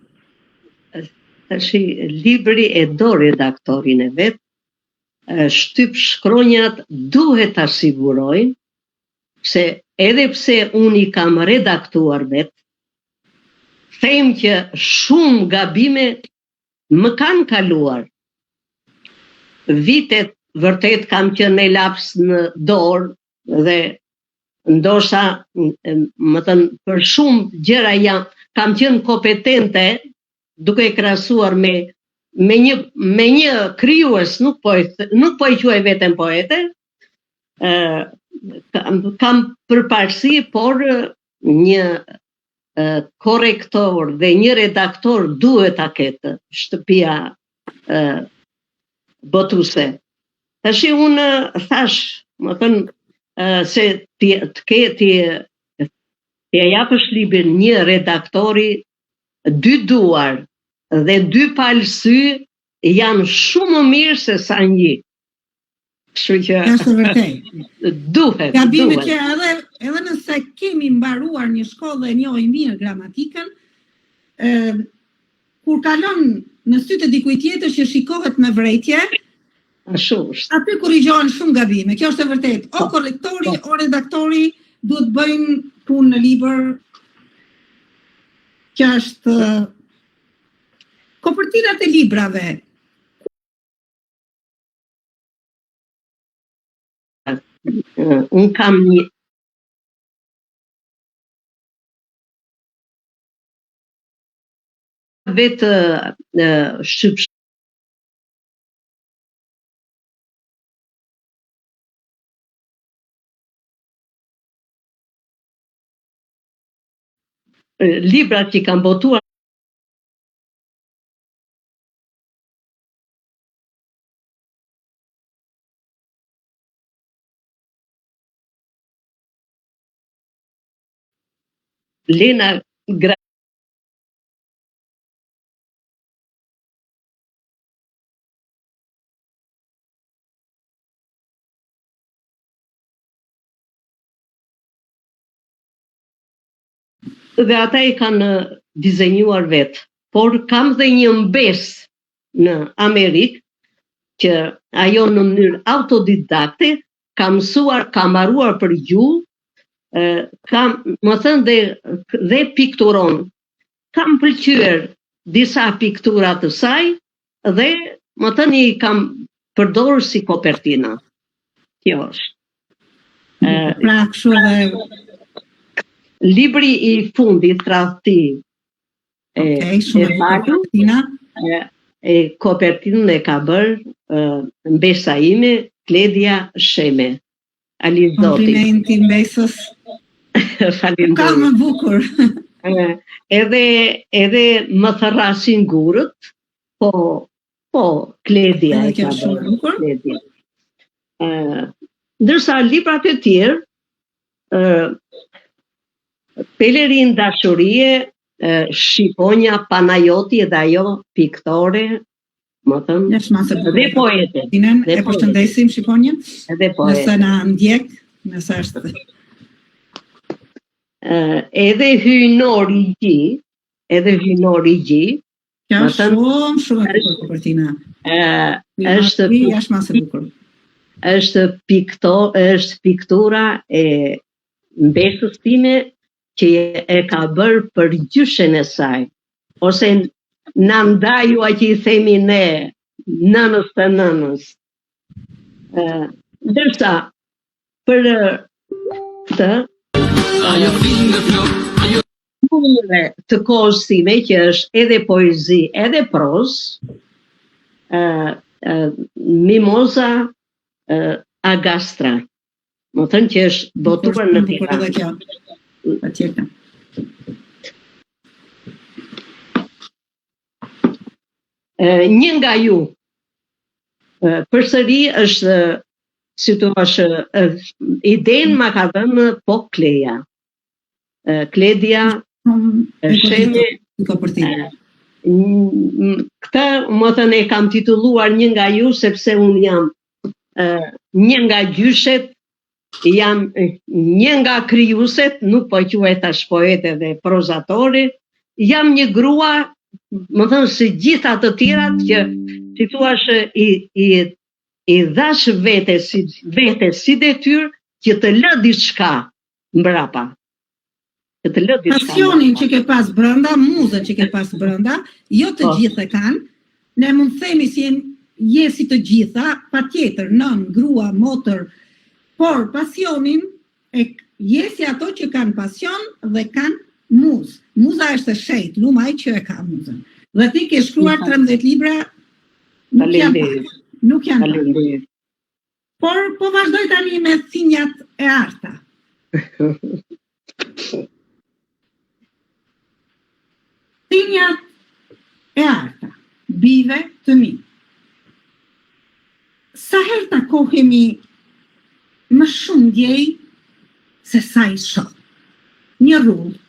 Tashi libri e do redaktorin e vet, shtyp shkronjat duhet ta sigurojnë se edhe pse unë I kam redaktuar vet, them që shumë gabime më kanë kaluar. Vitet vërtet kam qenë e laps në dorë dhe ndoshta më thënë për shumë gjëra kam qenë kompetente duke krahasuar me një krijues, nuk po I quaj veten poete, kam përparësi, por një korrektor dhe një redaktor duhet ta ketë shtëpia botuese. Tashi unë thash, më thënë, se t'ja japësh librin një redaktori, 2 duar dhe 2 palsy janë shumë më mirë se sa një. Kështu që
është vërtet.
Duhet.
Gabime që edhe nëse kemi mbaruar një shkollë dhe njohim mirë gramatikën, kur kalon në sytë e dikujt tjetër që shikohet me vrejtje,
Ashtu është.
aty korrigjohen shumë gabime. Kjo është e vërtet. O korrektori, o redaktori duhet bëjnë punë në libër. Kjo është kopertinat e librave.
Unë kam një vetë shqiptar librat që kanë botuar Lena dhe ata i kanë dizenjuar vetë. Por kam dhe një mbes në Amerikë që ajo në mënyrë autodidakte ka mësuar, ka mbaruar për gjuhë, kam, më thënë dhe pikturon. Kam pëlqyer disa piktura të saj dhe më thënë i kam përdorur si kopertina. Kjo është.
Pra kështu edhe
Libri i fundit tradhti kopertinën e ka bërë mbesa ime, Kledia Sheme. Alizoti.
Komplimenti mbesës.
Faleminderit.
Ka më bukur.
Edhe më thërrasin gurët, po Kledia e ka bërë. Kledia. Ndërsa librat e tjerë, Pelerin dashurie, Shqiponja, Panajoti edhe ajo piktore, më thëmë, dhe poete.
E përshëndesim Shqiponjën,
Dhe poete.
nëse na ndjek, nëse është.
Edhe hynor i gji,
Kjo është shumë e bukur kopertina.
është piktura e mbesës time që e ka bërë për gjyshen e saj, ose në ndajua që i themi ne, nënës të nënës. Ndërsa, për këtë, të kohës time, që është edhe poezi, edhe pros, Mimoza Agastra, më thënë që është botuar në Tiranë. Një nga ju, përsëri është, si të është, idenë ma ka dhënë po Kleja. Kledia Sheme. Këta, më thënë, e kam titulluar një nga ju, sepse unë jam një nga gjyshet, jam një nga krijueset, nuk po quhet tash poete dhe prozatore, jam një grua, më thënë, si gjitha të tjerat që si thua i dhash vete si detyrë që të lë diçka mbrapa.
Pasionin që ke pas brenda, muzën që ke pas brenda, jo të gjithë e kanë, ne mund themi si jesi të gjitha, patjetër, nën, grua, motër, por pasionin jesi ato që kanë pasion dhe kanë muzë. Muza është e shejt, lumaj që e ka muzën. Dhe ti ke shkruar 13 libra, nuk janë pak. Por po vazhdoj tani me thinjat e arta. Thinjat e arta, bive të mi. Sa herë takohemi më shumë djej se sa i shoh. Një rrullë,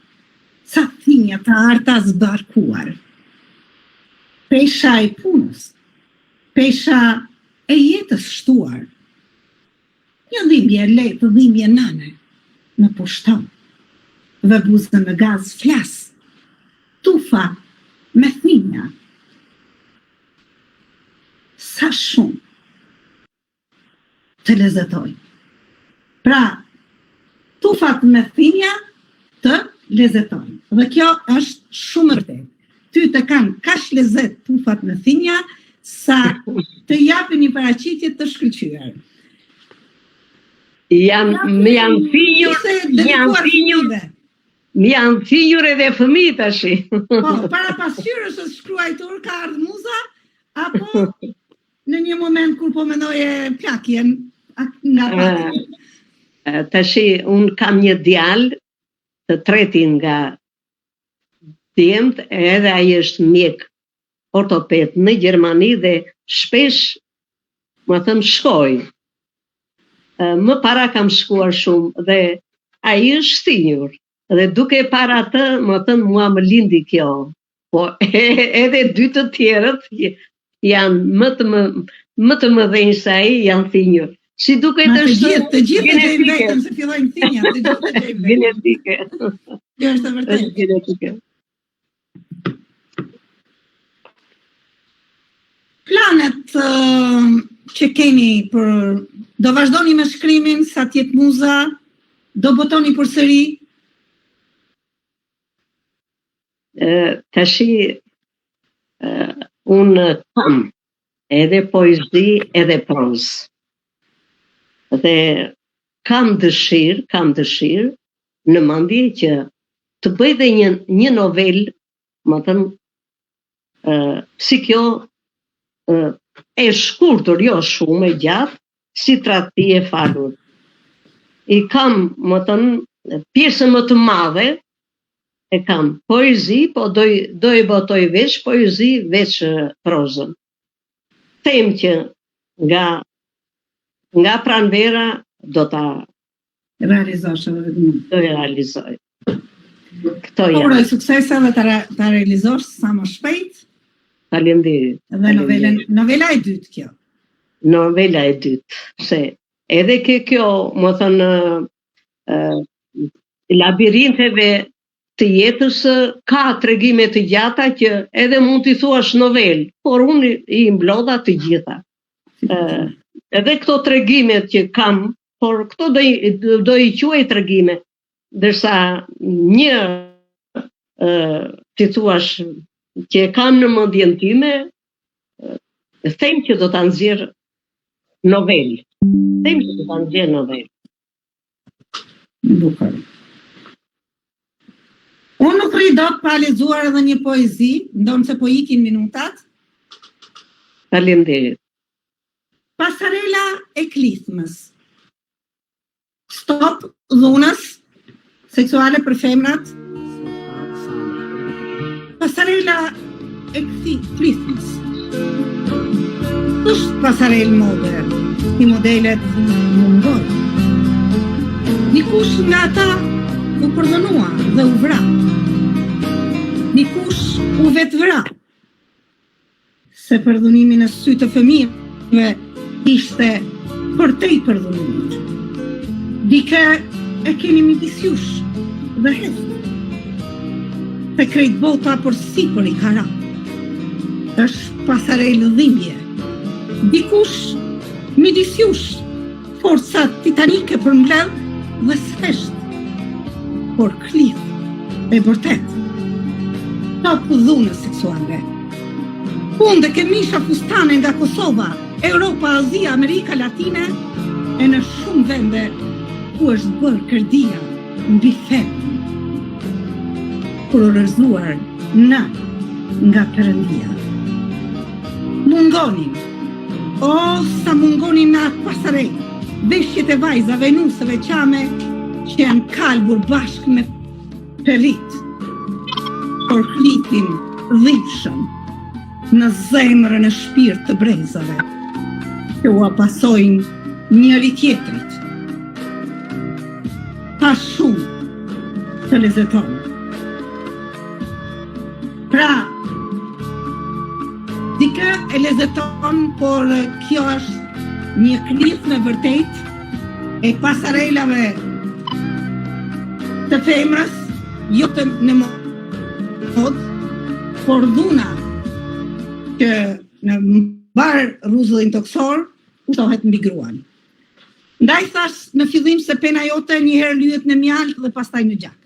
sa thinja të arta zbarkuar. Pesha e punës, pesha e jetës shtuar. Një dhimbje letë, dhimbje nane, më pushton. Dhe buzën në gaz flas. Tufa me thim, thinja. Sa shumë të lezetoj. Pra, tufat me thinja të lezetojnë. Dhe kjo është shumë e vërtetë. Ty të kanë kaq lezet tufat me thinja sa të japin një paraqitje të shkëlqyer.
Më janë fijur edhe fëmijë tash.
Po, para pasqyrës është shkruajtur ka ardhur muza, apo në një moment kur po mendoje plakjen nga pati.
Tash unë kam një djalë të tretin nga djemt, edhe ai është mjek ortoped në Gjermani dhe shpesh më thëmë shkoj. Më para kam shkuar shumë dhe ai është thinjur. Dhe duke para atë, më thëmë mua më lindi kjo. Po edhe dy të tjerët janë më të mëdhenj se ai, janë thinjur. Si duke të
gjithë gjejnë vetëm se fillojnë thinja, të gjithë gjejnë
genetike.
Kjo është e vërtetë.
Genetike.
Planet që keni do vazhdoni me shkrimin sa t'jetë muza, do botoni përsëri?
Tashi unë kam edhe poezi edhe prozë. Dhe kam dëshirë në mendje që të bëj dhe një novel, më thënë, si kjo e shkurtër, jo shumë e gjatë, si tradhti e falur. I kam, më thënë, pjesën më të madhe, e kam poezi, po do i botoj veç poezi, veç prozën. Them që nga pranvera do ta
realizosh edhe vetëm.
Do e realizoj. Këto
janë.
janë.
Suksese dhe ta realizosh sa më shpejt.
Faleminderit.
Dhe novela e dytë kjo.
Novela e dytë. Se edhe kjo, më thënë, labirinteve të jetës ka tregime të gjata që edhe mund t'i thuash novel, por unë i mblodha të gjitha. Edhe këto tregimet që kam, por këto do i quaj tregime, dërsa një ti thuash që e kam në mendjen time, them që do ta nxjerr novel. Them që do ta nxjerr novel.
Bukur. Unë nuk rri dot pa lexuar edhe një poezi, ndonë se po ikin minutat.
Faleminderit.
Pasarela e klithmës. Stop dhunës seksuale për femrat. Pasarela e klithmës. Është pasarelë modern, i modelet mungojnë. Dikush nga ata u përdhënua dhe u vra. Dikush u vetë vra. Se përdhënimi në sy të fëmijëve ishte për te i përdhënimit. Dike e keni midisjush dhe hestë. Te krejt bota për si për i kara. Është pasarelë dhimbje. Dikush midisjush forca titanike për mbledh dhe s'hesht. Por klith e vërtet. Top dhunës seksuale. Punde ke misha fustane nga Kosova, Europa, Azia, Amerika Latine, e në shumë vende ku është bërë kërdia mbi femën. Kur u rëzuar në nga Perëndia. Mungonin. O, sa mungonin në atë pasarej, veshjet e vajzave, nusëve, qame, që janë kalbur bashkë me perit, por klitin dhipshëm në zemrën e shpirt të brezave, që u apasojnë njëri tjetrit. Pa shumë të lezeton. Pra, dikë e lezeton, por kjo është një klith në vërtet e pasarelave të femrës, jo të në mod, por dhuna që në mbar rruzëllin toksor ushtohet mbi gruan. Ndaj thash në fillim se pena jote njëherë lyhet në mjaltë dhe pastaj në gjak.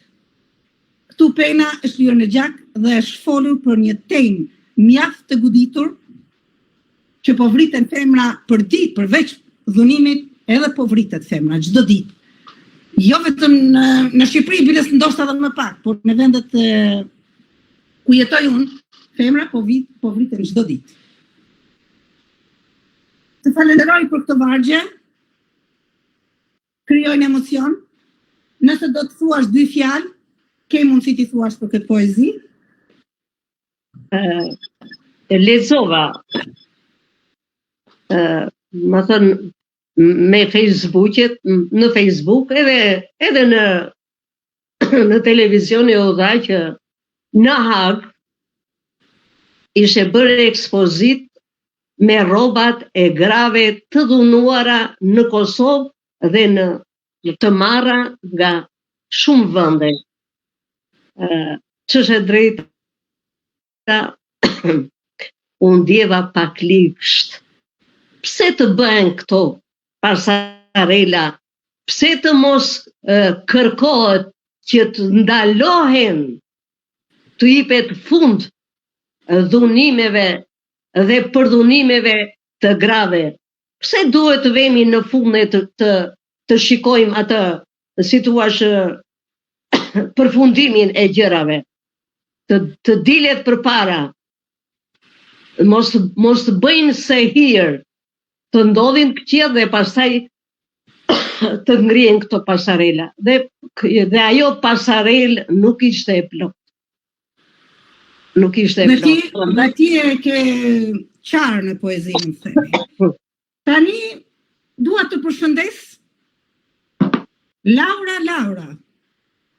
Këtu pena është lyer në gjak dhe është folur për një temë mjaft të goditur që po vriten femra për ditë, përveç dhunimit, edhe po vritet femra çdo ditë. Jo vetëm në Shqipëri, biles ndoshta edhe më pak, por në vendet ku jetoj unë, femra po vriten çdo ditë. Të falenderoj për këtë vargje, krijojnë emocion. Nëse do të thuash 2 fjalë, ke mundësi t'i thuash për këtë poezi?
Lexova, më thënë, me në Facebook, edhe në televizion e dha që në Hag ishe bërë ekspozit me rrobat e grave të dhunuara në Kosovë dhe në të marra nga shumë vende. Ç'është e drejta, unë ndjeva pak ligsht. Pse të bëhen këto pasarela? Pse të mos kërkohet që të ndalohen, të jepet fund dhunimeve dhe përdhunimeve të grave? Pse duhet të vemi në fund të shikojmë atë, si thua, përfundimin e gjërave? Të dilet përpara, mos të bëjnë se hir, të ndodhin këqija dhe pastaj të ngrihen këto pasarela. Dhe ajo pasarel nuk ishte e plot. Nuk ishte e plot.
Dhe ti e ke qarë në poezinë, themi. Tani dua të përshëndes Laura,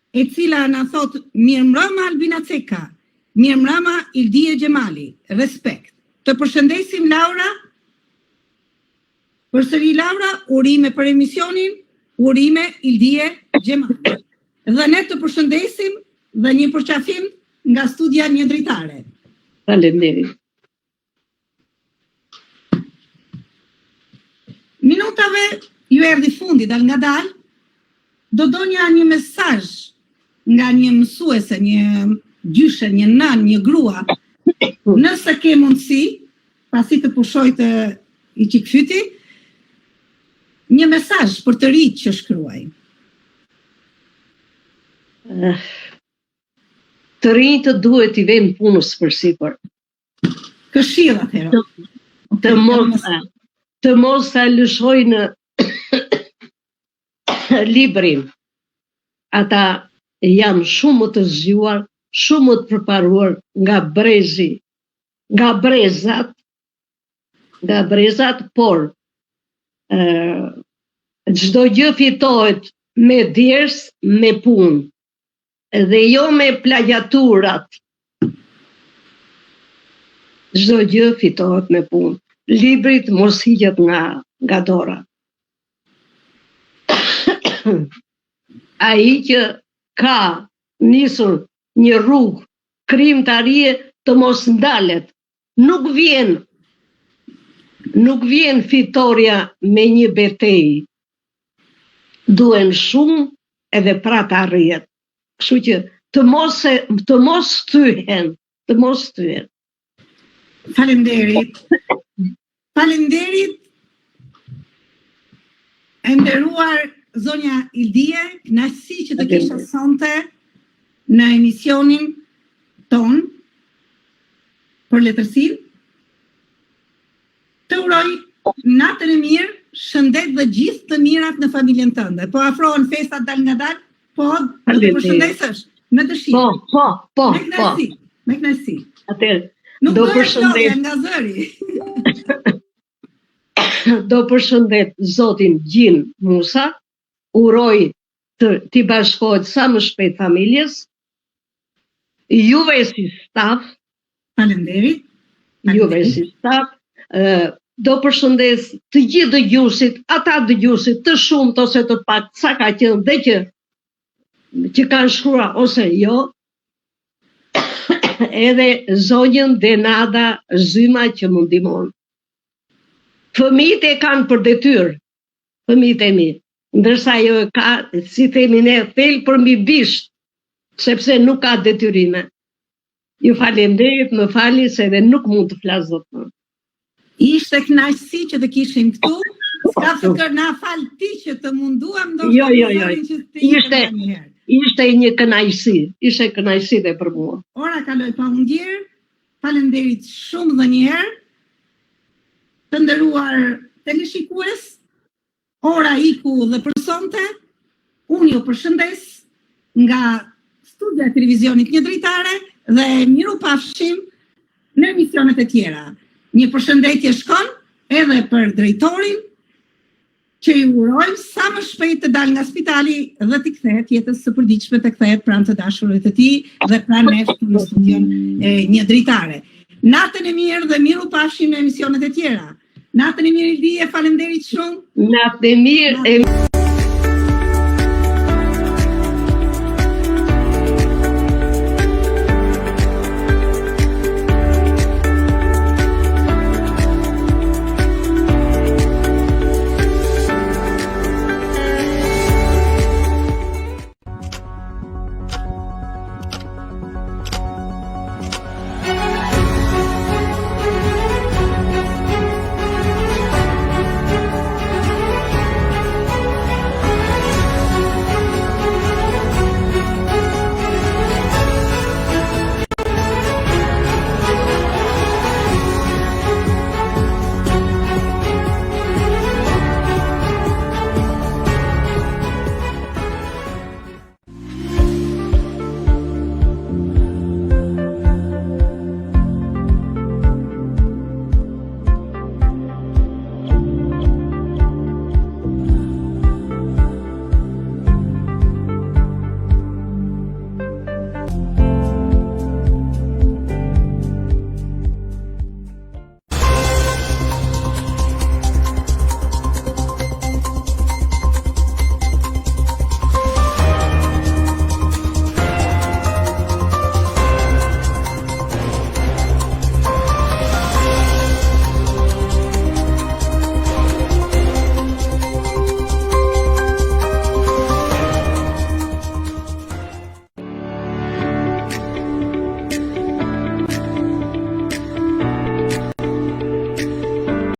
e cila na thot mirëmbrëma Albina Ceka, mirëmbrëma Ildie Gjemali, respekt. Të përshëndesim Laura. Përsëri Laura, urime për emisionin, urime Ildie Gjemali. Dhe ne të përshëndesim dhe një përqafim nga studia Një Dritare.
Faleminderit.
Minutave ju erdhi fundi dal nga dal, do donja një mesazh nga një mësuese, një gjyshe, një nan, një grua, nëse ke mundësi, pasi të pushoj të i qikfyti, një mesazh për të rinjtë që shkruaj.
Të rinjtë duhet i vëmë punës përsipër.
Këshilla atëherë.
Të mos ta lëshojnë librin. Ata janë shumë të zgjuar, shumë të përparuar nga brezi, nga brezat, por çdo gjë fitohet me djers, me punë, dhe jo me plagjaturat. Çdo gjë fitohet me punë. Librit mos hiqet nga dora. Ai që ka nisur një rrugë krijimtarie të mos ndalet, nuk vjen fitoria me një betejë. Duhen shumë edhe pra të arrihet. Kështu që të mos thyhen.
Faleminderit. Faleminderit, e nderuar zonja Ildie, kënaqësi që të kisha sonte në emisionin ton për letërsinë. Të uroj natën e mirë, shëndet dhe gjithë të mirat në familjen tënde. Po afrohen festat dal nga dal, po do të përshëndesësh me dëshirë.
Po.
Me kënaqësi.
Atëherë,
nuk do përshëndet nga zëri.
Do përshëndet zotin Gjin Musa, uroj t'i bashkohet sa më shpejt familjes, juve si staf,
faleminderit,
juve si staf, do përshëndes të gjithë dëgjuesit, ata dëgjuesit të shumt ose të pak, sa ka qenë dhe që kanë shkruar ose jo, edhe zonjën Denada Zyma që më ndihmon. Fëmijët e kanë për detyrë, fëmijët e mi, ndërsa ajo e ka, si themi ne, thel për mbi bisht, sepse nuk ka detyrime. Ju falenderit, më fali se edhe nuk mund të flas dot më.
Ishte kënaqësi që të kishim këtu. S'ka fikër na fal ti që të munduam ndoshta.
Jo. Ishte një kënaqësi, ishte kënaqësi dhe për mua.
Ora kaloi pa mundjer. Falenderit shumë dhe një herë. Të nderuar teleshikues, ora iku dhe për sonte. Unë ju përshëndes nga studia e televizionit Një Dritare dhe miru pafshim në emisionet e tjera. Një përshëndetje shkon edhe për drejtorin, që ju urojmë sa më shpejt të dal nga spitali dhe të kthehet jetës së përditshme, të kthehet pranë të dashurit të tij dhe pranë nesh në studion e Një Dritare. Natën e mirë dhe miru pafshim në emisionet e tjera. Natën e mirë Ildi, faleminderit shumë.
Natën e mirë.